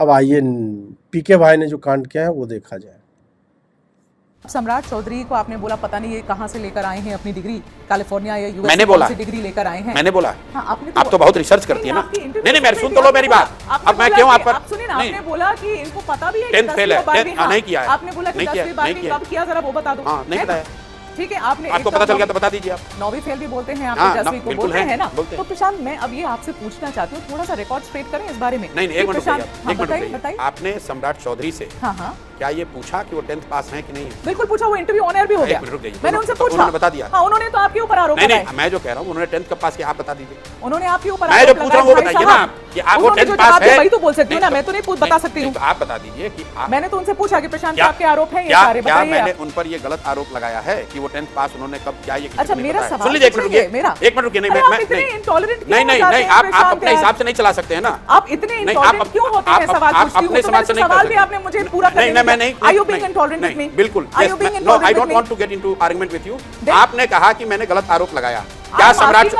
अब आइए पीके भाई ने जो कांड किया है वो देखा जाए। सम्राट चौधरी को आपने बोला पता नहीं ये कहां से लेकर आए हैं अपनी डिग्री, कैलिफोर्निया या यूएस मैंने बोला से डिग्री लेकर आए हैं। मैंने बोला हाँ, आपने आप तो बहुत रिसर्च करती है ना। नहीं मेरी सुन तो लो मेरी बात। अब मैं क्यों आप पर आप सुनिए ना, आपने बोला कि इनको पता भी है 10th फेल है, नहीं किया है। आपने बोला कि 10वीं 12वीं कब किया जरा वो बता दो। हाँ नहीं बताया। ठीक है, आपने आपको पता चल गया तो बता दीजिए आप। 9वीं फेल भी बोलते हैं, आप हाँ, 10वीं को बिल्कुल बोलते हैं ना। बोलते तो प्रशांत मैं अब ये आपसे पूछना चाहती हूँ, थोड़ा सा रिकॉर्ड स्ट्रेट करें इस बारे में। नहीं एक मिनट बताइए बताइए। आपने सम्राट चौधरी से हाँ क्या ये पूछा कि वो 10th पास हैं कि नहीं है? बिल्कुल पूछा, वो इंटरव्यू ऑन एयर भी हो गया। मैंने उनसे पूछा, उन्होंने बता दिया। हाँ, उन्होंने तो आपके ऊपर आरोप लगाए। नहीं मैं जो कह रहा हूँ उन्होंने 10th कब पास किया आप बता दीजिए। उन्होंने आपके ऊपर मैं जो पूछ रहा हूँ वो बताइए ना कि आप वो 10th पास है। वही तो बोल सकती हूँ ना, मैं तो नहीं बता सकती हूँ। आप बता दीजिए कि मैंने तो उनसे पूछा कि प्रशांत आपके आरोप हैं ये सारे, क्या बताइए। मैंने उन पर ये गलत आरोप लगाया है कि वो 10th पास उन्होंने कब किया? ये अच्छा मेरा सवाल सुन लीजिए, एक मिनट रुकिए। नहीं आप अपने हिसाब से नहीं चला सकते हैं ना। आप इतने इंटॉलरेंट क्यों होते हैं? सवाल पूछती हूं, सवाल भी आपने मुझे पूरा कर दिया। मैं नहीं। Are you being intolerant with me? बिल्कुल। No, I don't want to get into argument with you. आपने कहा कि मैंने गलत आरोप लगाया। क्या सम्राट?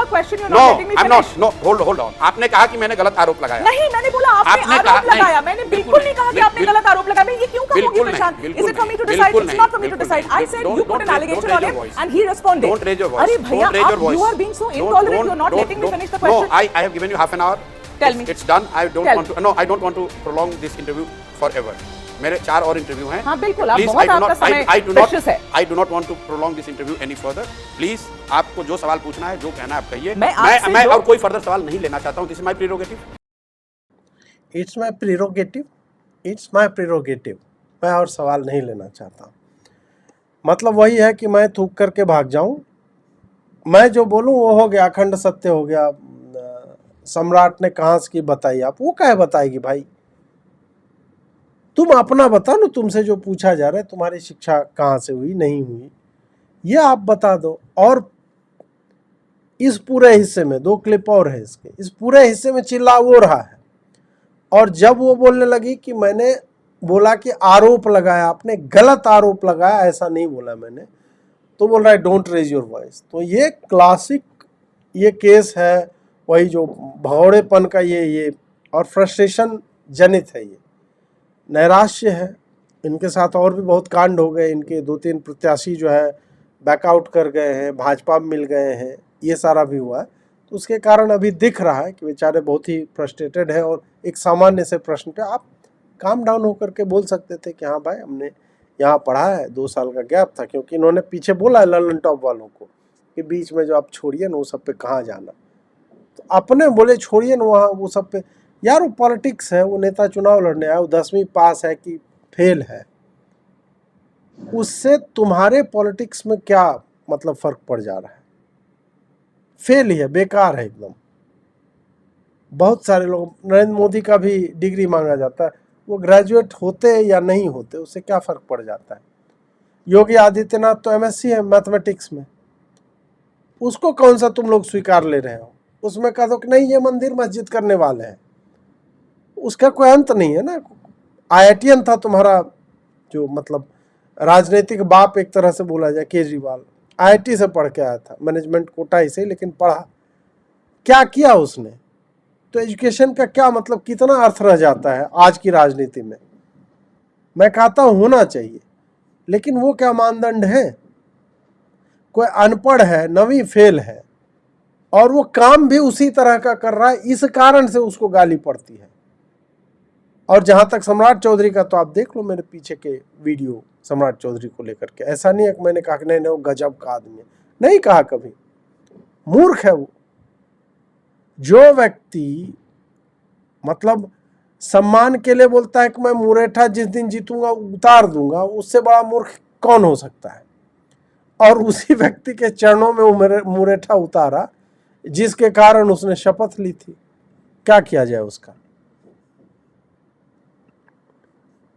No, I'm not. No, hold on. आपने कहा कि मैंने गलत आरोप लगाया। नहीं, मैंने बोला आपने आरोप लगाया। मैंने बिल्कुल नहीं कहा कि आपने गलत आरोप लगाया। मैं ये क्यों कहूंगी प्रशांत? Is it for me to decide? It's not for me to decide. I said you put an allegation on him and he responded. Don't raise your voice. अरे भैया, you are being so intolerant. You are not letting me finish the question. No, I have given you half an hour. Tell me. It's done. I don't want to prolong this interview forever. मेरे 4 और interview हैं। हाँ बिल्कुल, आप बहुत आपका समय precious है। I do not want to prolong this interview any further. Please, आपको जो सवाल पूछना है, जो कहना है आप कहिए। मैं और कोई फर्दर सवाल नहीं लेना चाहता हूँ। This is my prerogative. It's my prerogative. It's my prerogative. मैं और सवाल नहीं लेना चाहता। मतलब वही है कि मैं थूक करके भाग जाऊं, मैं जो बोलूं वो हो गया, अखंड सत्य हो गया। सम्राट ने कहाँ से की बताई, आप वो क्या बताएगी भाई? तुम अपना बता लो, तुमसे जो पूछा जा रहा है तुम्हारी शिक्षा कहाँ से हुई नहीं हुई ये आप बता दो। और इस पूरे हिस्से में 2 क्लिप और है इसके, इस पूरे हिस्से में चिल्ला वो रहा है। और जब वो बोलने लगी कि मैंने बोला कि आरोप लगाया, आपने गलत आरोप लगाया, ऐसा नहीं बोला मैंने, तो बोल रहा है डोंट रेज योर वॉइस। तो ये क्लासिक ये केस है, वही जो भगौड़ेपन का ये और फ्रस्ट्रेशन जनित है, ये नैराश्य है। इनके साथ और भी बहुत कांड हो गए, इनके 2-3 प्रत्याशी जो है बैकआउट कर गए हैं, भाजपा में मिल गए हैं, ये सारा भी हुआ है। तो उसके कारण अभी दिख रहा है कि बेचारे बहुत ही फ्रस्ट्रेटेड है। और एक सामान्य से प्रश्न पे आप काम डाउन होकर के बोल सकते थे कि हाँ भाई हमने यहाँ पढ़ा है, 2 साल का गैप था, क्योंकि इन्होंने पीछे बोला है ललन टॉप वालों को कि बीच में जो आप छोड़िए ना वो सब पे कहाँ जाना। तो अपने बोले छोड़िए ना वहाँ वो सब पे, यार वो पॉलिटिक्स है, वो नेता चुनाव लड़ने आया, वो 10वीं पास है कि फेल है, उससे तुम्हारे पॉलिटिक्स में क्या मतलब फर्क पड़ जा रहा है? फेल ही है, बेकार है एकदम। बहुत सारे लोग, नरेंद्र मोदी का भी डिग्री मांगा जाता है, वो ग्रेजुएट होते या नहीं होते उससे क्या फर्क पड़ जाता है? योगी आदित्यनाथ तो MSc है मैथमेटिक्स में, उसको कौन सा तुम लोग स्वीकार ले रहे हो? उसमें कह दो कि नहीं ये मंदिर मस्जिद करने वाले हैं, उसका कोई अंत नहीं है ना। IITian था तुम्हारा जो मतलब राजनीतिक बाप एक तरह से बोला जाए, केजरीवाल IIT से पढ़ के आया था, मैनेजमेंट कोटा ही से, लेकिन पढ़ा क्या किया उसने? तो एजुकेशन का क्या मतलब, कितना अर्थ रह जाता है आज की राजनीति में? मैं कहता हूँ होना चाहिए, लेकिन वो क्या मानदंड है? कोई अनपढ़ है, 9वीं फेल है, और वो काम भी उसी तरह का कर रहा है, इस कारण से उसको गाली पड़ती है। और जहाँ तक सम्राट चौधरी का, तो आप देख लो मेरे पीछे के वीडियो सम्राट चौधरी को लेकर के। ऐसा नहीं है कि मैंने कहा कि नहीं वो गजब का आदमी है, नहीं कहा कभी। मूर्ख है वो। जो व्यक्ति मतलब सम्मान के लिए बोलता है कि मैं मुरेठा जिस दिन जीतूंगा उतार दूंगा, उससे बड़ा मूर्ख कौन हो सकता है? और उसी व्यक्ति के चरणों में मुरेठा उतारा जिसके कारण उसने शपथ ली थी। क्या किया जाए उसका?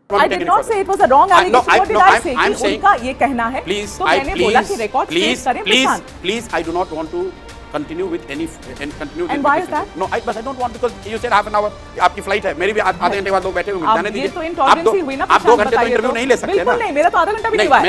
I did not say it was a wrong allegation. What did I say? कि उनका ये कहना है, तो मैंने बोला कि रिकॉर्ड स्टेट करें प्रशांत। Please, I do not want to continue with any continue And with why this is that? issue. No, but I don't want because you said half an hour. आपकी फ्लाइट है, मेरी भी आधे घंटे बाद लोग बैठे हुए, जाने अब दीजिए। ये तो इंटॉलरेंसी हुई ना, आप 2 घंटे तो बताइए इंटरव्यू नहीं ले सकते ना। बिल्कुल नहीं, मेरा तो आधा घंटा भी नहीं हुआ है।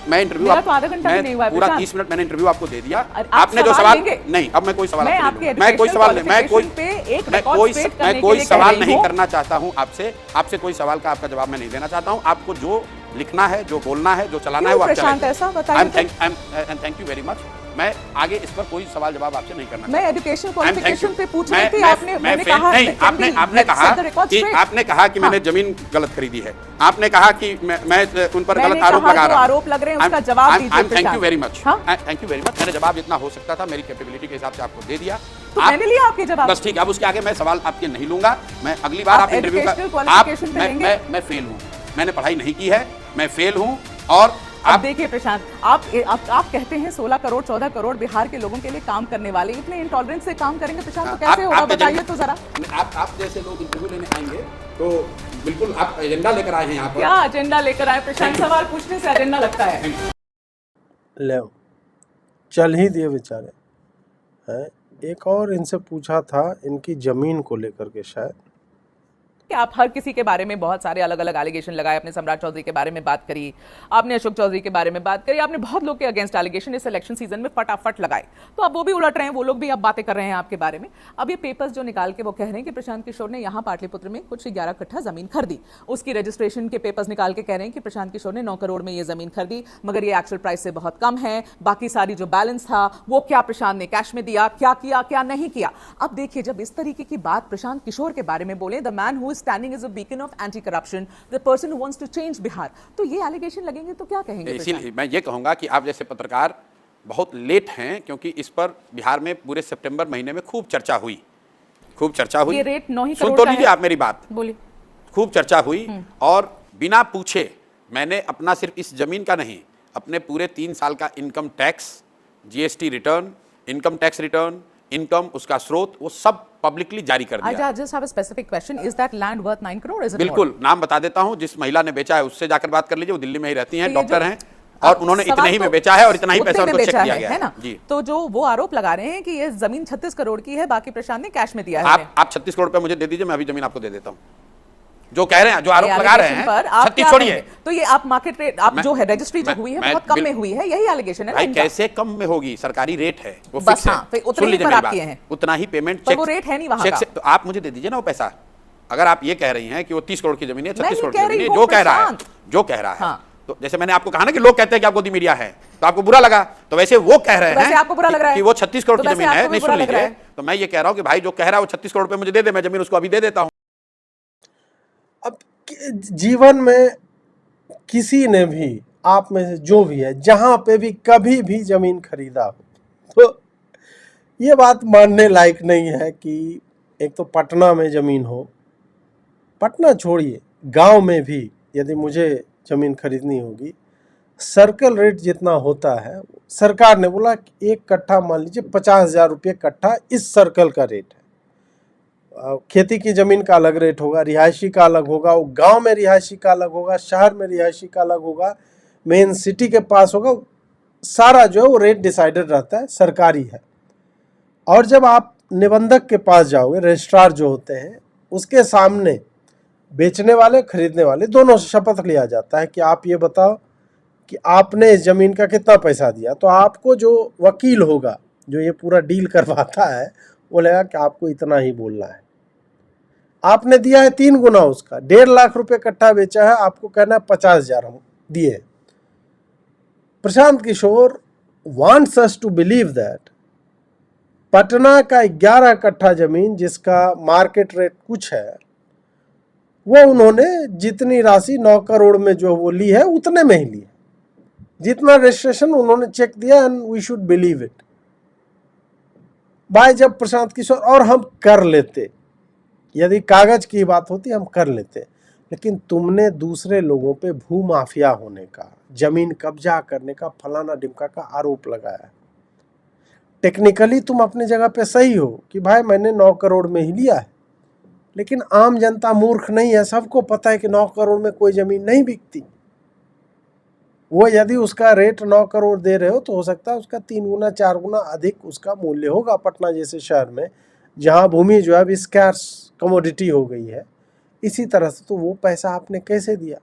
मैं इंटरव्यू मेरा तो आधा घंटा भी नहीं हुआ है, पूरा प्रशांत। 30 मिनट मैंने इंटरव्यू आपको दे दिया। आप आपने जो सवाल सवाल लेंगे? नहीं, अब मैं कोई सवाल मैं आपसे आपके नहीं लूंगा। मैं कोई सवाल नहीं, मैं कोई पे एक मैं रिकॉर्ड कोई सेट करने मैं के कोई लिए कह सवाल रही नहीं हूं। करना चाहता हूं आपसे कोई सवाल का आपका जवाब मैं नहीं देना चाहता हूं। आपको जो लिखना है, जो बोलना है, जो चलाना है वो आप प्रशांत चलाइए। ऐसा बताइए थैंक यू वेरी मच। मैं आगे इस पर कोई सवाल जवाब आपसे नहीं करना मैं एजुकेशन क्वालिफिकेशन पे पूछ रही थी, आपने मैं मैंने कहा नहीं, आपने कहा कि मैंने जमीन गलत खरीदी है। आपने कहा कि मैं उन पर गलत आरोप लगा रहा हूं। आरोप लग रहे हैं उसका जवाब दीजिए। Thank you very much, thank you very much. मैंने जवाब जितना हो सकता था मेरी कैपेबिलिटी के हिसाब से आपको दे दिया। तो मैंने लिया आपके जवाब। बस ठीक है, अब उसके आगे मैं सवाल आपके नहीं लूंगा। मैं अगली बार आप इंटरव्यू का मैं फेल हूं, मैंने पढ़ाई नहीं की है, मैं फेल हूं। और अब देखिए प्रशांत, आप कहते हैं 16 करोड़ 14 करोड़ बिहार के लोगों के लिए काम करने वाले इतने इंटॉलरेंस से काम करेंगे प्रशांत, तो कैसे होगा बताइए तो जरा। आप जैसे लोग इंटरव्यू लेने आएंगे तो बिल्कुल आप एजेंडा लेकर आए हैं यहाँ पर। क्या एजेंडा लेकर आए प्रशांत? सवाल पूछने से एजेंडा लगता है। ले चल ही दिए बेचारे हैं। एक और इनसे पूछा था इनकी जमीन को लेकर के, शायद कि आप हर किसी के बारे में बहुत सारे अलग अलग एलिगेशन लगाए। आपने सम्राट चौधरी के बारे में बात करी, आपने अशोक चौधरी के बारे में बात करी, आपने बहुत लोग के अगेंस्ट एलिगेशन इस इलेक्शन सीजन में फटाफट लगाए। तो अब वो भी उलट रहे हैं, वो लोग भी अब बातें कर रहे हैं आपके बारे में। अब ये पेपर्स जो निकाल के वो कह रहे हैं कि प्रशांत किशोर ने यहाँ पाटलिपुत्र में कुछ 11 कट्ठा जमीन खरीदी। उसकी रजिस्ट्रेशन के पेपर्स निकाल के कह रहे हैं कि प्रशांत किशोर ने 9 करोड़ में ये जमीन खरीदी, मगर ये एक्चुअल प्राइस से बहुत कम है। बाकी सारी जो बैलेंस था वो क्या प्रशांत ने कैश में दिया, क्या किया क्या नहीं किया। अब देखिए, जब इस तरीके की बात प्रशांत किशोर के बारे में बोले, the man who is standing is a beacon of anti corruption, the person who wants to change Bihar, तो ये एलिगेशन लगेंगे तो क्या कहेंगे? इसीलिए मैं ये कहूंगा कि आप जैसे पत्रकार बहुत लेट हैं, क्योंकि इस पर बिहार में पूरे सितंबर महीने में खूब चर्चा हुई। ये रेट 9 ही सुन तो लीजिए आप मेरी बात, बोलिए। खूब चर्चा हुई और बिना पूछे मैंने अपना सिर्फ इस जमीन का नहीं, अपने पूरे 3 साल का income tax, GST return, income tax return, income, उसका स्रोत, वो सब पब्लिकली जारी कर दिया। I just have a specific question. Is that land worth 9 crore? Is it बिल्कुल, नाम बता देता हूं, जिस महिला ने बेचा है उससे जाकर बात कर लीजिए। वो दिल्ली में ही रहती हैं, डॉक्टर हैं, और उन्होंने इतने ही में बेचा है और इतना ही पैसा उनको चेक किया गया है ना जी। तो जो वो आरोप लगा रहे हैं कि ये जमीन 36 करोड़ की है, बाकी प्रशांत ने कैश में दिया है। आप 36 करोड़ रुपए मुझे दे दीजिए, मैं अभी जमीन आपको दे देता हूं। जो कह रहे हैं, जो आरोप लगा रहे हैं, 36 छोड़िए। तो ये आप मार्केट रेट, आप जो है रजिस्ट्री जो हुई है बहुत कम में हुई है, यही एलिगेशन है ना? भाई कैसे कम में होगी? सरकारी रेट है, वो फिक्स है। सुन लीजिए मेरी बात, उतना ही पेमेंट चेक, वो रेट है नहीं वहां का। तो आप मुझे दे दीजिए ना वो पैसा। अगर आप ये कह रही हैं कि वो 30 करोड़ की जमीन है, 36 करोड़ की जमीन है, जो कह रहा है, तो जैसे मैंने आपको कहा ना कि लोग कहते हैं कि आपको दी मीडिया है, तो आपको बुरा लगा, तो वैसे वो कह रहे हैं आपको बुरा लग रहा है कि वो 36 करोड़ की जमीन है। नहीं, सुन लीजिए, तो मैं ये कह रहा हूं कि भाई जो कह रहा है वो 36 करोड़ रुपए मुझे दे दे, मैं जमीन उसको अभी दे देता हूं। अब जीवन में किसी ने भी, आप में से जो भी है, जहां पे भी कभी भी जमीन खरीदा हो, तो ये बात मानने लायक नहीं है कि एक तो पटना में जमीन हो, पटना छोड़िए, गांव में भी यदि मुझे जमीन खरीदनी होगी, सर्कल रेट जितना होता है, सरकार ने बोला कि 1 कट्ठा मान लीजिए 50,000 रुपये कट्ठा इस सर्कल का रेट है। खेती की ज़मीन का अलग रेट होगा, रिहायशी का अलग होगा, वो गांव में रिहायशी का अलग होगा, शहर में रिहायशी का अलग होगा, मेन सिटी के पास होगा, सारा जो है वो रेट डिसाइडेड रहता है, सरकारी है। और जब आप निबंधक के पास जाओगे, रजिस्ट्रार जो होते हैं, उसके सामने बेचने वाले खरीदने वाले दोनों से शपथ लिया जाता है कि आप ये बताओ कि आपने इस ज़मीन का कितना पैसा दिया। तो आपको जो वकील होगा जो ये पूरा डील करवाता है, बोलेगा कि आपको इतना ही बोलना है। आपने दिया है 3 गुना उसका, 1.5 लाख रुपए कट्ठा बेचा है, आपको कहना है 50,000 हम दिए। Prashant Kishor wants us to believe that Patna का 11 कट्ठा जमीन जिसका मार्केट रेट कुछ है, वो उन्होंने जितनी राशि 9 करोड़ में जो वो ली है उतने में ही ली है, जितना रजिस्ट्रेशन उन्होंने चेक दिया, and we should believe it. भाई जब प्रशांत किशोर, और हम कर लेते, यदि कागज की बात होती हम कर लेते, लेकिन तुमने दूसरे लोगों पे भू माफिया होने का, जमीन कब्जा करने का, फलाना डिमका का आरोप लगाया। टेक्निकली तुम अपनी जगह पे सही हो कि भाई मैंने 9 करोड़ में ही लिया है, लेकिन आम जनता मूर्ख नहीं है, सबको पता है कि 9 करोड़ में कोई जमीन नहीं बिकती। वो यदि उसका रेट 9 करोड़ दे रहे हो तो हो सकता है उसका 3 गुना 4 गुना अधिक उसका मूल्य होगा पटना जैसे शहर में, जहाँ भूमि जो है अभी स्कैर्स कमोडिटी हो गई है। इसी तरह से तो वो पैसा आपने कैसे दिया,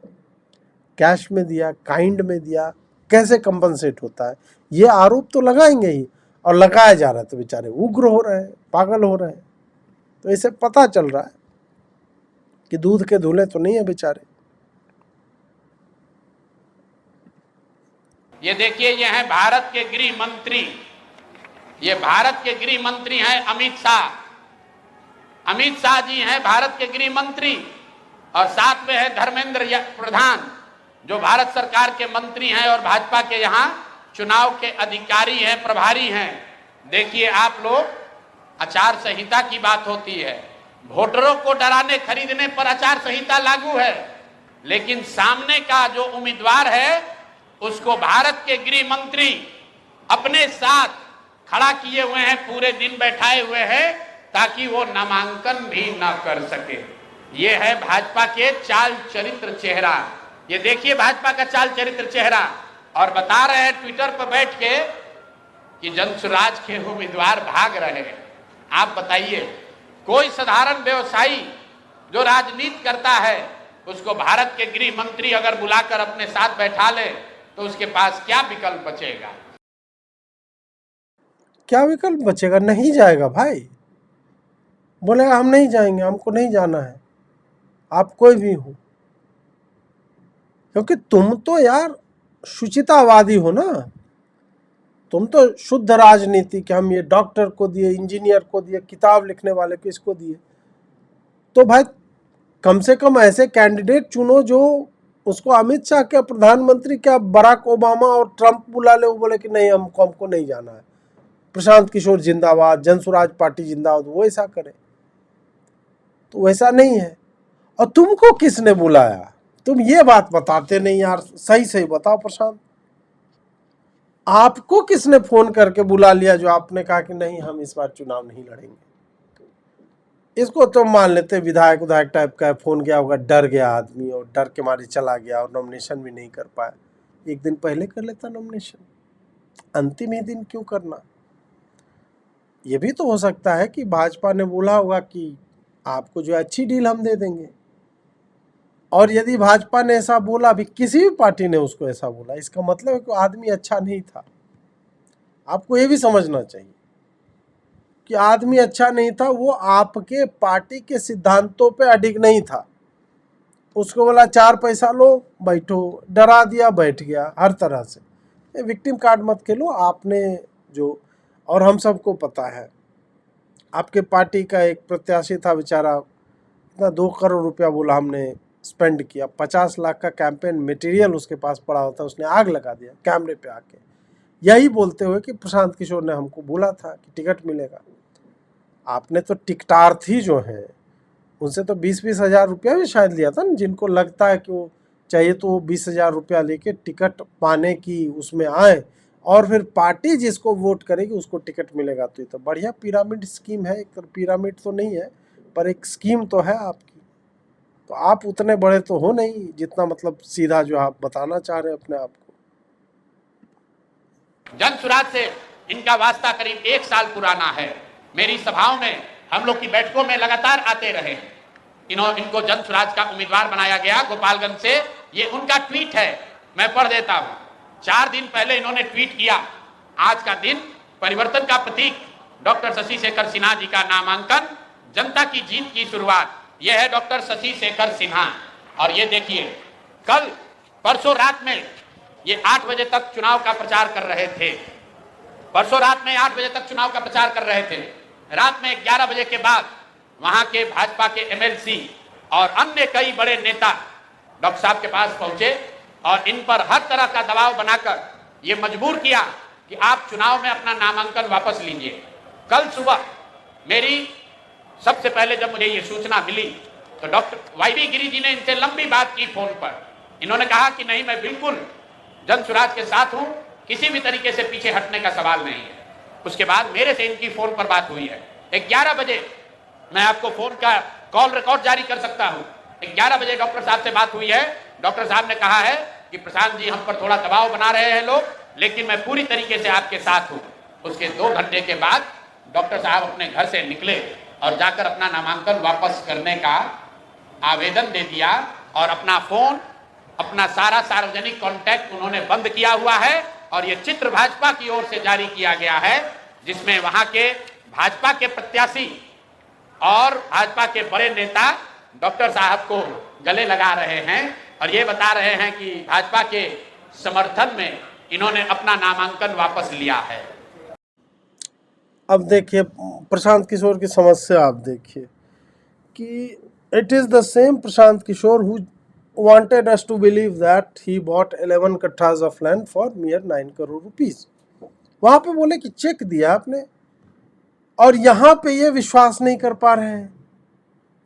कैश में दिया, काइंड में दिया, कैसे कंपनसेट होता है, ये आरोप तो लगाएंगे ही। और लगाया जा रहा है तो बेचारे उग्र हो रहे हैं, पागल हो रहे हैं। तो इसे पता चल रहा है कि दूध के धुले तो नहीं है बेचारे। ये देखिए, ये हैं भारत के गृह मंत्री, ये भारत के गृह मंत्री हैं अमित शाह। अमित शाह जी हैं भारत के गृह मंत्री, और साथ में है धर्मेंद्र प्रधान जो भारत सरकार के मंत्री हैं और भाजपा के यहाँ चुनाव के अधिकारी हैं, प्रभारी हैं। देखिए आप लोग, आचार संहिता की बात होती है, वोटरों को डराने खरीदने पर आचार संहिता लागू है, लेकिन सामने का जो उम्मीदवार है उसको भारत के गृह मंत्री अपने साथ खड़ा किए हुए हैं, पूरे दिन बैठाए हुए हैं ताकि वो नामांकन भी ना कर सके। ये है भाजपा के चाल चरित्र चेहरा। ये देखिए भाजपा का चाल चरित्र चेहरा। और बता रहे हैं ट्विटर पर बैठ के कि जनसुराज के उम्मीदवार भाग रहे हैं। आप बताइए, कोई साधारण व्यवसायी जो राजनीति करता है उसको भारत के गृह मंत्री अगर बुलाकर अपने साथ बैठा ले तो उसके पास क्या विकल्प बचेगा? क्या विकल्प बचेगा? नहीं जाएगा भाई, बोलेगा हम नहीं जाएंगे, हमको नहीं जाना है, आप कोई भी हो। क्योंकि तुम तो यार शुचितावादी हो ना, तुम तो शुद्ध राजनीति के हम ये डॉक्टर को दिए, इंजीनियर को दिए, किताब लिखने वाले को इसको दिए। तो भाई कम से कम ऐसे कैंडिडेट चुनो जो उसको अमित शाह क्या प्रधानमंत्री क्या बराक ओबामा और ट्रंप बुला ले, वो बोले कि नहीं हमको नहीं जाना है, प्रशांत किशोर जिंदाबाद, जनसुराज पार्टी जिंदाबाद, वो ऐसा करे। तो वैसा नहीं है। और तुमको किसने बुलाया? तुम ये बात बताते नहीं यार, सही सही बताओ प्रशांत, आपको किसने फोन करके बुला लिया जो आपने कहा कि नहीं हम इस बार चुनाव नहीं लड़ेंगे? इसको तो मान लेते विधायक टाइप का फोन गया होगा, डर गया आदमी और डर के मारे चला गया और नॉमिनेशन भी नहीं कर पाया। एक दिन पहले कर लेता नॉमिनेशन, अंतिम ही दिन क्यों करना? ये भी तो हो सकता है कि भाजपा ने बोला होगा कि आपको जो अच्छी डील हम दे देंगे। और यदि भाजपा ने ऐसा बोला, भी किसी भी पार्टी ने उसको ऐसा बोला, इसका मतलब है कि आदमी अच्छा नहीं था। आपको ये भी समझना चाहिए कि आदमी अच्छा नहीं था, वो आपके पार्टी के सिद्धांतों पे अडिग नहीं था। उसको बोला 4 पैसा लो बैठो, डरा दिया बैठ गया। हर तरह से विक्टिम कार्ड मत खेलो। आपने जो, और हम सबको पता है, आपके पार्टी का एक प्रत्याशी था बेचारा, इतना 2 करोड़ रुपया बोला हमने स्पेंड किया, 50 लाख का कैंपेन मटेरियल उसके पास पड़ा होता, उसने आग लगा दिया कैमरे पे आके, यही बोलते हुए कि प्रशांत किशोर ने हमको बोला था कि टिकट मिलेगा। आपने तो टिकटार्थी जो हैं उनसे तो 20-20 हज़ार रुपया भी शायद लिया था ना, जिनको लगता है कि वो चाहिए तो वो 20 हज़ार रुपया लेके टिकट पाने की उसमें आए और फिर पार्टी जिसको वोट करेगी उसको टिकट मिलेगा। तो ये तो बढ़िया पिरामिड स्कीम है। एक पिरामिड तो नहीं है पर एक स्कीम तो है आपकी। तो आप उतने बड़े तो हो नहीं जितना मतलब सीधा जो आप बताना चाह रहे हैं अपने आप को। जनसुराज से इनका वास्ता करीब 1 साल पुराना है। मेरी सभाओं में, हम लोग की बैठकों में लगातार आते रहे। इनको जनसुराज का उम्मीदवार बनाया गया गोपालगंज से। ये उनका ट्वीट है, मैं पढ़ देता हूं। 4 दिन पहले इन्होंने ट्वीट किया, आज का दिन परिवर्तन का प्रतीक डॉक्टर शशि शेखर सिन्हा जी का नामांकन, जनता की जीत की शुरुआत। यह है डॉक्टर शशि शेखर सिन्हा। और ये देखिए, कल परसों रात में ये 8 बजे तक चुनाव का प्रचार कर रहे थे। परसों रात में 8 बजे तक चुनाव का प्रचार कर रहे थे। रात में 11 बजे के बाद वहां के भाजपा के एमएलसी और अन्य कई बड़े नेता डॉक्टर साहब के पास पहुंचे और इन पर हर तरह का दबाव बनाकर ये मजबूर किया कि आप चुनाव में अपना नामांकन वापस लीजिए। कल सुबह मेरी सबसे पहले जब मुझे ये सूचना मिली तो डॉक्टर वाईबी गिरी जी ने इनसे लंबी बात की फोन पर। इन्होंने कहा कि नहीं, मैं बिल्कुल जनसुराज के साथ हूं, किसी भी तरीके से पीछे हटने का सवाल नहीं है। उसके बाद मेरे से इनकी फोन पर बात हुई है। 11 बजे मैं आपको फोन का कॉल रिकॉर्ड जारी कर सकता हूं। 11 बजे डॉक्टर साहब से बात हुई है। डॉक्टर साहब ने कहा है कि प्रशांत जी हम पर थोड़ा दबाव बना रहे हैं लोग, लेकिन मैं पूरी तरीके से आपके साथ हूं। उसके 2 घंटे के बाद डॉक्टर साहब अपने घर से निकले और जाकर अपना नामांकन वापस करने का आवेदन दे दिया और अपना फोन, अपना सारा सार्वजनिक कॉन्टैक्ट उन्होंने बंद किया हुआ है। और ये चित्र भाजपा की ओर से जारी किया गया है, जिसमें वहां के भाजपा के प्रत्याशी और भाजपा के बड़े नेता डॉक्टर साहब को गले लगा रहे हैं और ये बता रहे हैं कि भाजपा के समर्थन में इन्होंने अपना नामांकन वापस लिया है। अब देखिए प्रशांत किशोर की समस्या, आप देखिए कि it is the same Prashant Kishor who wanted us to believe that he bought 11 कट्ठास of land for mere 9 crore rupees. वहाँ पे बोले कि चेक दिया आपने, और यहाँ पे ये विश्वास नहीं कर पा रहे हैं।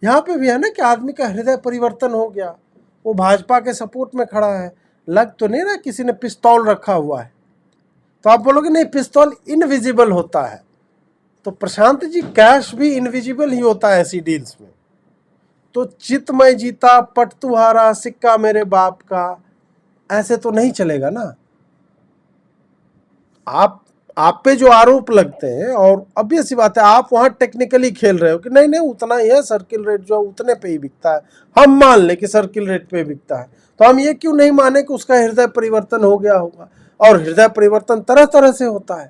यहाँ पे भी है ना कि आदमी का हृदय परिवर्तन हो गया, वो भाजपा के सपोर्ट में खड़ा है। लग तो नहीं रहा किसी ने पिस्तौल रखा हुआ है, तो आप बोलोगे नहीं पिस्तौल इनविजिबल होता है, तो प्रशांत जी कैश भी इनविजिबल ही होता है ऐसी डील्स में। तो चित मैं जीता पट तुहारा सिक्का मेरे बाप का, ऐसे तो नहीं चलेगा ना। आप पे जो आरोप लगते हैं, और obvious सी बात है आप वहाँ टेक्निकली खेल रहे हो कि नहीं नहीं उतना ही है, सर्किल रेट जो उतने पे ही बिकता है, हम मान ले कि सर्किल रेट पे बिकता है, तो हम ये क्यों नहीं माने कि उसका हृदय परिवर्तन हो गया होगा। और हृदय परिवर्तन तरह तरह से होता है।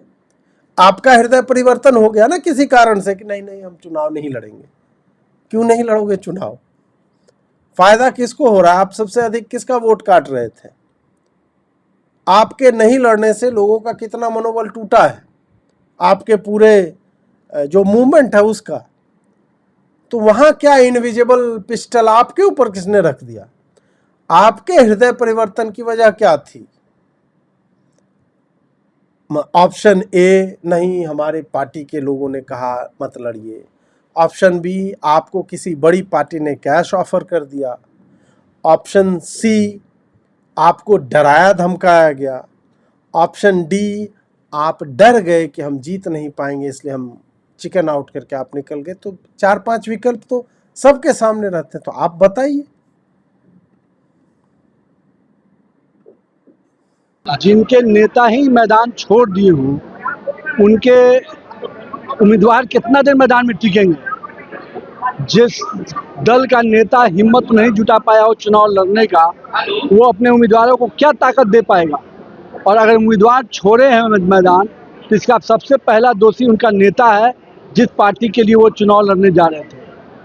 आपका हृदय परिवर्तन हो गया ना किसी कारण से कि नहीं नहीं हम चुनाव नहीं लड़ेंगे। क्यों नहीं लड़ोगे चुनाव? फायदा किसको हो रहा है? आप सबसे अधिक किसका वोट काट रहे थे? आपके नहीं लड़ने से लोगों का कितना मनोबल टूटा है, आपके पूरे जो मूवमेंट है उसका। तो वहां क्या इनविजिबल पिस्टल आपके ऊपर किसने रख दिया? आपके हृदय परिवर्तन की वजह क्या थी? ऑप्शन ए, नहीं हमारे पार्टी के लोगों ने कहा मत लड़िए। ऑप्शन बी, आपको किसी बड़ी पार्टी ने कैश ऑफर कर दिया। ऑप्शन सी, आपको डराया धमकाया गया। ऑप्शन डी, आप डर गए कि हम जीत नहीं पाएंगे इसलिए हम चिकन आउट करके आप निकल गए। तो 4-5 विकल्प तो सबके सामने रहते हैं, तो आप बताइए। जिनके नेता ही मैदान छोड़ दिए हों, उनके उम्मीदवार कितना देर मैदान में टिकेंगे? जिस दल का नेता हिम्मत नहीं जुटा पाया हो चुनाव लड़ने का, वो अपने उम्मीदवारों को क्या ताकत दे पाएगा? और अगर उम्मीदवार छोड़े हैं मैदान, तो इसका सबसे पहला दोषी उनका नेता है, जिस पार्टी के लिए वो चुनाव लड़ने जा रहे थे।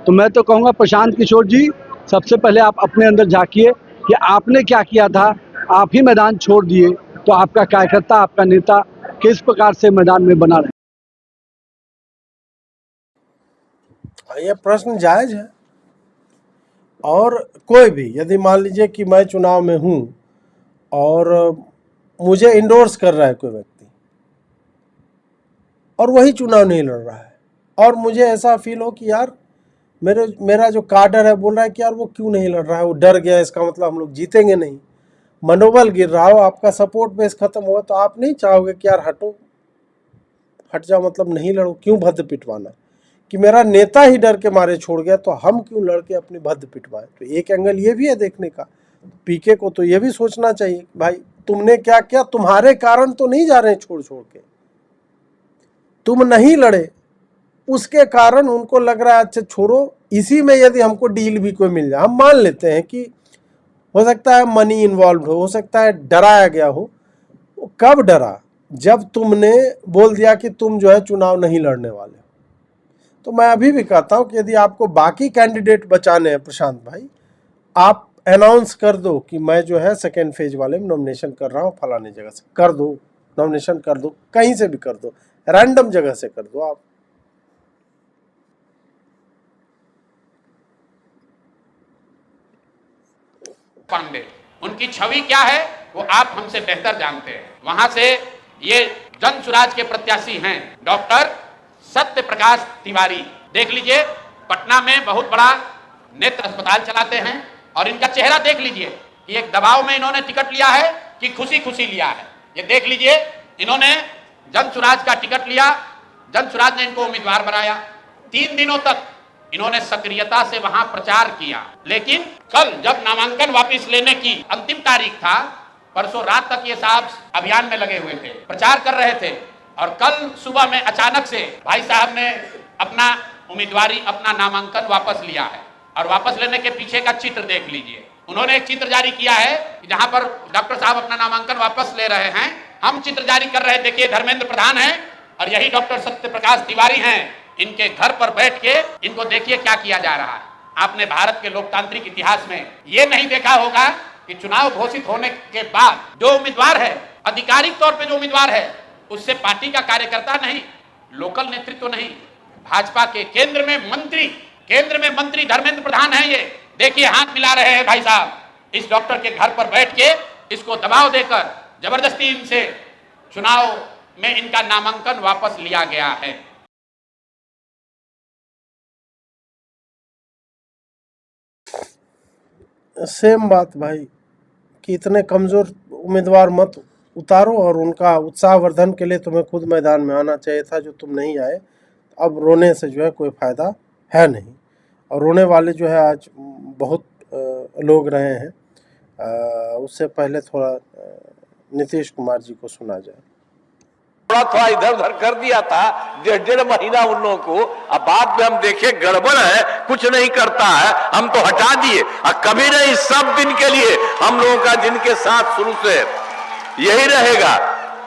तो मैं तो कहूँगा प्रशांत किशोर जी, सबसे पहले आप अपने अंदर झांकिए कि आपने क्या किया था। आप ही मैदान छोड़ दिए तो आपका कार्यकर्ता, आपका नेता किस प्रकार से मैदान में बना रहे? यह प्रश्न जायज है। और कोई भी यदि मान लीजिए कि मैं चुनाव में हूं और मुझे इंडोर्स कर रहा है कोई व्यक्ति और वही चुनाव नहीं लड़ रहा है, और मुझे ऐसा फील हो कि यार मेरा जो काडर है बोल रहा है कि यार वो क्यों नहीं लड़ रहा है, वो डर गया, इसका मतलब हम लोग जीतेंगे नहीं, मनोबल गिर रहा हो, आपका सपोर्ट बेस खत्म हुआ, तो आप नहीं चाहोगे कि यार हट जाओ, मतलब नहीं लड़ो, क्यों भद्द पिटवाना। कि मेरा नेता ही डर के मारे छोड़ गया तो हम क्यों लड़के अपनी भद्द पिटवाएं। तो एक एंगल ये भी है देखने का। पीके को तो ये भी सोचना चाहिए भाई तुमने क्या किया, तुम्हारे कारण तो नहीं जा रहे हैं छोड़ छोड़ के, तुम नहीं लड़े उसके कारण उनको लग रहा है अच्छा छोड़ो, इसी में यदि हमको डील भी कोई मिल जाए, हम मान लेते हैं कि हो सकता है मनी इन्वॉल्व हो सकता है डराया गया हो। कब डरा? जब तुमने बोल दिया कि तुम जो है चुनाव नहीं लड़ने वाले। तो मैं अभी भी कहता हूं कि यदि आपको बाकी कैंडिडेट बचाने हैं प्रशांत भाई, आप अनाउंस कर दो कि मैं जो है सेकेंड फेज वाले में नॉमिनेशन कर रहा हूं, फलाने जगह से कर दो, नॉमिनेशन कर दो, कहीं से भी कर दो, रैंडम जगह से कर दो आप। पांडे, उनकी छवि क्या है वो आप हमसे बेहतर जानते हैं। वहां से ये जन सुराज के प्रत्याशी हैं डॉक्टर सत्य प्रकाश तिवारी। देख लीजिए पटना में बहुत बड़ा नेत्र अस्पताल चलाते हैं, और इनका चेहरा देख लीजिए कि एक दबाव में इन्होंने टिकट लिया है कि खुशी खुशी लिया है। ये देख लीजिए इन्होंने जन सुराज का टिकट लिया, जन सुराज ने इनको उम्मीदवार बनाया। 3 दिनों तक इन्होंने सक्रियता से वहां प्रचार किया। लेकिन कल जब नामांकन वापस लेने की अंतिम तारीख था, परसों रात तक ये साहब अभियान में लगे हुए थे, प्रचार कर रहे थे, और कल सुबह में अचानक से भाई साहब ने अपना उम्मीदवारी, अपना नामांकन वापस लिया है। और वापस लेने के पीछे का चित्र देख लीजिए। उन्होंने एक चित्र जारी किया है जहां पर डॉक्टर साहब अपना नामांकन वापस ले रहे हैं, हम चित्र जारी कर रहे हैं। देखिए, धर्मेंद्र प्रधान है और यही डॉक्टर सत्यप्रकाश तिवारी हैं। इनके घर पर बैठ के इनको देखिए क्या किया जा रहा है। आपने भारत के लोकतांत्रिक इतिहास में ये नहीं देखा होगा कि चुनाव घोषित होने के बाद जो उम्मीदवार है, आधिकारिक तौर पे जो उम्मीदवार है, उससे पार्टी का कार्यकर्ता नहीं, लोकल नेतृत्व नहीं, भाजपा के केंद्र में मंत्री धर्मेंद्र प्रधान है। ये देखिए हाथ मिला रहे हैं भाई साहब इस डॉक्टर के घर पर बैठ के, इसको दबाव देकर जबरदस्ती इनसे चुनाव में इनका नामांकन वापस लिया गया है। सेम बात भाई कि इतने कमज़ोर उम्मीदवार मत उतारो और उनका उत्साहवर्धन के लिए तुम्हें खुद मैदान में आना चाहिए था, जो तुम नहीं आए। अब रोने से जो है कोई फ़ायदा है नहीं, और रोने वाले जो है आज बहुत लोग रहे हैं। उससे पहले थोड़ा नीतीश कुमार जी को सुना जाए। थोड़ा इधर उधर कर दिया था, 1.5 महीना उन लोगों को। अब बाद में हम देखे गड़बड़ है, कुछ नहीं करता है, हम तो हटा दिए। और कभी नहीं, सब दिन के लिए हम लोगों का जिनके साथ शुरू से यही रहेगा।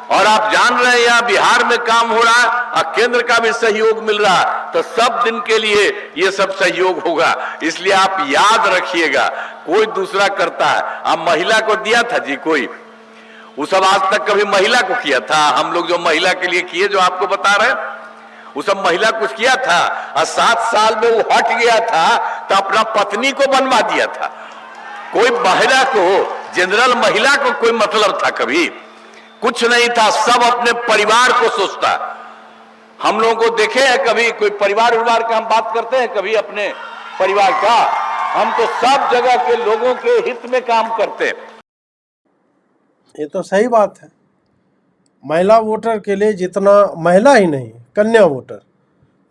और आप जान रहे हैं यहाँ बिहार में काम हो रहा है और केंद्र का भी सहयोग मिल रहा है, तो सब दिन के लिए ये सब सहयोग होगा। इसलिए आप याद रखिएगा, कोई दूसरा करता है। अब महिला को दिया था जी कोई, वो सब आज तक कभी महिला को किया था? हम लोग जो महिला के लिए किए, जो आपको बता रहे, वो सब महिला कुछ किया था? और 7 साल में वो हट गया था तो अपना पत्नी को बनवा दिया था। कोई महिला को, जनरल महिला को कोई मतलब था? कभी कुछ नहीं था। सब अपने परिवार को सोचता। हम लोगों को देखे हैं कभी कोई परिवार का हम बात करते हैं कभी अपने परिवार का? हम तो सब जगह के लोगों के हित में काम करते हैं। ये तो सही बात है। महिला वोटर के लिए जितना, महिला ही नहीं, कन्या वोटर,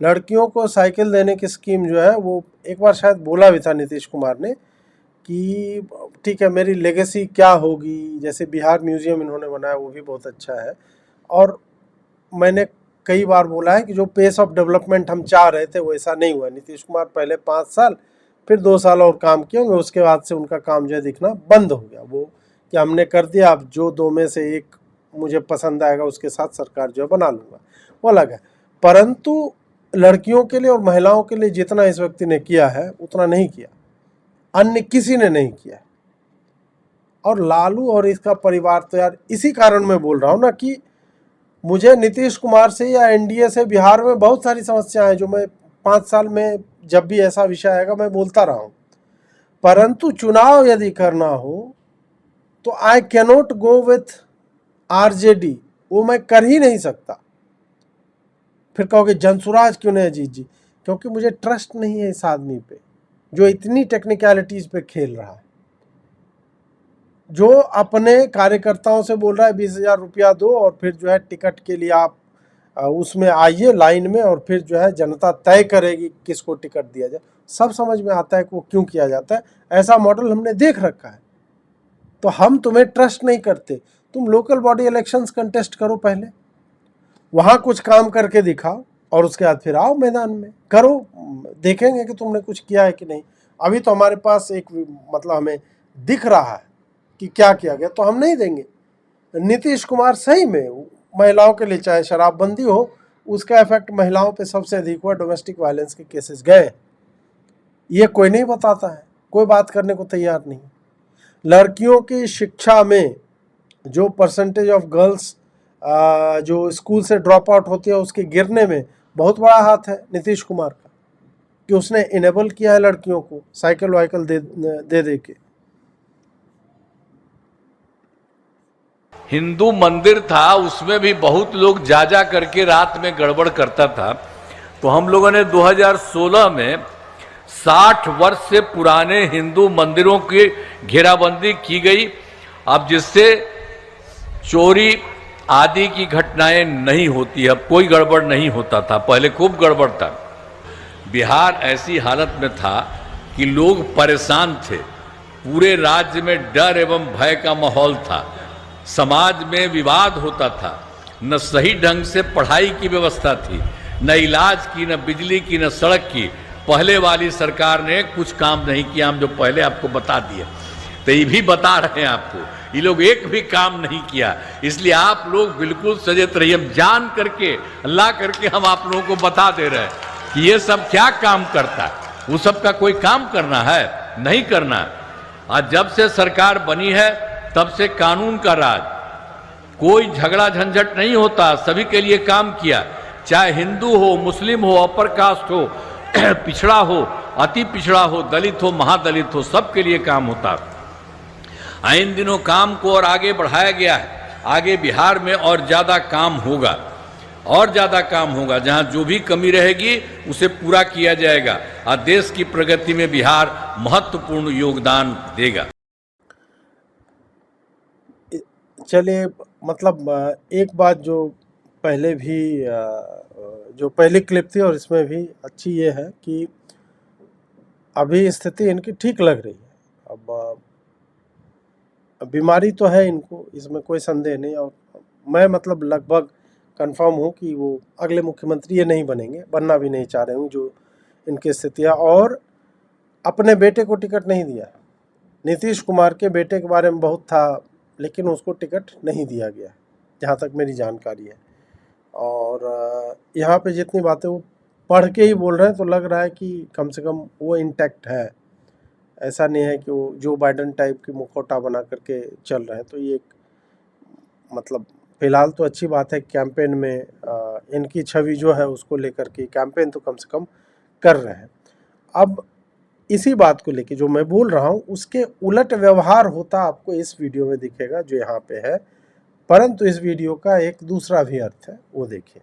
लड़कियों को साइकिल देने की स्कीम जो है, वो एक बार शायद बोला भी था नीतीश कुमार ने कि ठीक है मेरी लेगेसी क्या होगी। जैसे बिहार म्यूज़ियम इन्होंने बनाया, वो भी बहुत अच्छा है। और मैंने कई बार बोला है कि जो पेस ऑफ डेवलपमेंट हम चाह रहे थे वो ऐसा नहीं हुआ। नीतीश कुमार पहले 5 साल, फिर 2 साल और काम किए होंगे, उसके बाद से उनका काम जो है दिखना बंद हो गया। वो कि हमने कर दिया, अब जो 2 में से एक मुझे पसंद आएगा उसके साथ सरकार जो है बना लूँगा, वो अलग है। परंतु लड़कियों के लिए और महिलाओं के लिए जितना इस व्यक्ति ने किया है उतना नहीं किया, अन्य किसी ने नहीं किया। और लालू और इसका परिवार तो यार, इसी कारण मैं बोल रहा हूँ ना कि मुझे नीतीश कुमार से या एनडीए से बिहार में बहुत सारी समस्याएं हैं, जो मैं 5 साल में जब भी ऐसा विषय आएगा मैं बोलता रहा हूँ। परंतु चुनाव यदि करना हो तो I cannot go with RJD, वो मैं कर ही नहीं सकता। फिर कहोगे जनसुराज क्यों नहीं अजीत जी? क्योंकि मुझे ट्रस्ट नहीं है इस आदमी पे, जो इतनी टेक्निकलिटीज़ पे खेल रहा है, जो अपने कार्यकर्ताओं से बोल रहा है 20,000 रुपया दो और फिर जो है टिकट के लिए आप उसमें आइए लाइन में, और फिर जो है जनता तय करेगी किसको टिकट दिया जाए। सब समझ में आता है कि वो क्यों किया जाता है। ऐसा मॉडल हमने देख रखा है। तो हम तुम्हें ट्रस्ट नहीं करते। तुम लोकल बॉडी इलेक्शंस कंटेस्ट करो, पहले वहाँ कुछ काम करके दिखाओ और उसके बाद फिर आओ मैदान में करो, देखेंगे कि तुमने कुछ किया है कि नहीं। अभी तो हमारे पास एक मतलब हमें दिख रहा है कि क्या किया गया, तो हम नहीं देंगे। नीतीश कुमार सही में महिलाओं के लिए, चाहे शराबबंदी हो, उसका इफेक्ट महिलाओं पे सबसे अधिक हुआ। डोमेस्टिक वायलेंस के केसेस गए, ये कोई नहीं बताता है, कोई बात करने को तैयार नहीं। लड़कियों की शिक्षा में जो परसेंटेज ऑफ गर्ल्स जो स्कूल से ड्रॉप आउट होती है, उसके गिरने में बहुत बड़ा हाथ है नीतीश कुमार का, कि उसने इनेबल किया है लड़कियों को साइकिल वाइकिल दे के। हिंदू मंदिर था, उसमें भी बहुत लोग जा करके रात में गड़बड़ करता था। तो हम लोगों ने 2016 में 60 वर्ष से पुराने हिंदू मंदिरों की घेराबंदी की गई। अब जिससे चोरी आदि की घटनाएं नहीं होती, अब कोई गड़बड़ नहीं होता था, पहले खूब गड़बड़ था। बिहार ऐसी हालत में था कि लोग परेशान थे, पूरे राज्य में डर एवं भय का माहौल था, समाज में विवाद होता था, न सही ढंग से पढ़ाई की व्यवस्था थी, न इलाज की, न बिजली की, न सड़क की। पहले वाली सरकार ने कुछ काम नहीं किया, हम जो पहले आपको बता दिए, तो ये भी बता रहे हैं आपको, ये लोग एक भी काम नहीं किया। इसलिए आप लोग बिल्कुल सचेत रहिए, हम जान करके अल्लाह करके हम आप लोगों को बता दे रहे हैं कि ये सब क्या काम करता है। वो सब का कोई काम करना है? नहीं करना। आज जब से सरकार बनी है तब से कानून का राज, कोई झगड़ा झंझट नहीं होता, सभी के लिए काम किया, चाहे हिंदू हो, मुस्लिम हो, अपर कास्ट हो, पिछड़ा हो, अति पिछड़ा हो, दलित हो, महादलित हो, सबके लिए काम होता। इन दिनों काम को और आगे बढ़ाया गया है। आगे बिहार में और ज़्यादा काम होगा, और ज़्यादा काम होगा। जहां जो भी कमी रहेगी उसे पूरा किया जाएगा और देश की प्रगति में बिहार महत्वपूर्ण योगदान देगा। चलिए, मतलब एक बात जो पहले भी जो पहली क्लिप थी और इसमें भी अच्छी ये है कि अभी स्थिति इनकी ठीक लग रही है। अब बीमारी तो है इनको, इसमें कोई संदेह नहीं, और मैं मतलब लगभग कंफर्म हूँ कि वो अगले मुख्यमंत्री ये नहीं बनेंगे, बनना भी नहीं चाह रहे हूँ जो इनकी स्थितियाँ। और अपने बेटे को टिकट नहीं दिया। नीतीश कुमार के बेटे के बारे में बहुत था, लेकिन उसको टिकट नहीं दिया गया जहाँ तक मेरी जानकारी है। और यहाँ पे जितनी बातें वो पढ़ के ही बोल रहे हैं तो लग रहा है कि कम से कम वो इंटैक्ट है। ऐसा नहीं है कि वो जो बाइडन टाइप की मुखौटा बना करके चल रहे हैं। तो ये मतलब फ़िलहाल तो अच्छी बात है, कैंपेन में इनकी छवि जो है उसको लेकर के कैंपेन तो कम से कम कर रहे हैं। अब इसी बात को लेके जो मैं बोल रहा हूँ उसके उलट व्यवहार होता आपको इस वीडियो में दिखेगा जो यहाँ पे है, परंतु इस वीडियो का एक दूसरा भी अर्थ है, वो देखिए।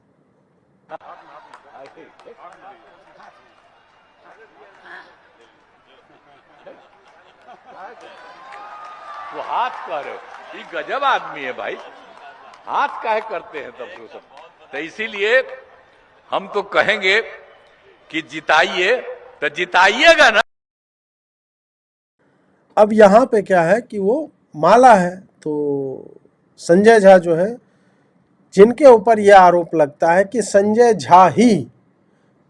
वो हाथ कर रहे हो, ये गजब आदमी है भाई, हाथ काहे करते हैं तब तो सब। तो इसीलिए हम तो कहेंगे कि जिताइए, तो जिताइएगा ना। अब यहाँ पे क्या है कि वो माला है, तो संजय झा जो है, जिनके ऊपर यह आरोप लगता है कि संजय झा ही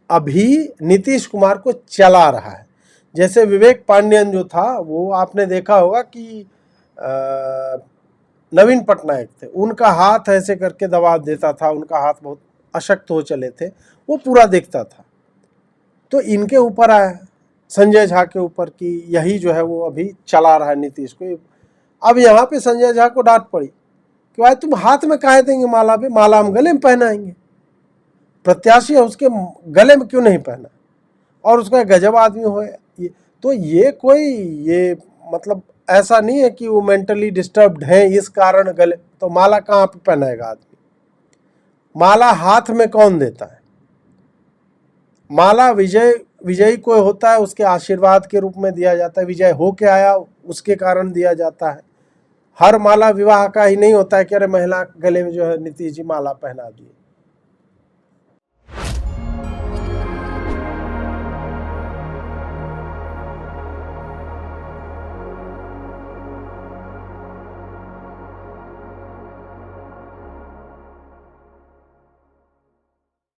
अभी नीतीश कुमार को चला रहा है। जैसे विवेक पांडियन जो था, वो आपने देखा होगा कि नवीन पटनायक थे, उनका हाथ ऐसे करके दबा देता था, उनका हाथ बहुत अशक्त हो चले थे, वो पूरा दिखता था। तो इनके ऊपर आया संजय झा के ऊपर कि यही जो है वो अभी चला रहा है नीतीश को। अब यहाँ पे संजय झा को डांट पड़ी कि भाई तुम हाथ में काहे देंगे माला पे, माला हम गले में पहनाएंगे, प्रत्याशी है उसके गले में क्यों नहीं पहना, और उसका गजब आदमी हो। तो ये कोई ये मतलब ऐसा नहीं है कि वो मेंटली डिस्टर्ब्ड है इस कारण गले, तो माला कहाँ पे पहनाएगा आदमी? माला हाथ में कौन देता है? माला विजयी कोई होता है उसके आशीर्वाद के रूप में दिया जाता है, विजय हो के आया उसके कारण दिया जाता है। हर माला विवाह का ही नहीं होता है कि अरे महिला गले में जो है नीतीश जी माला पहना दिए।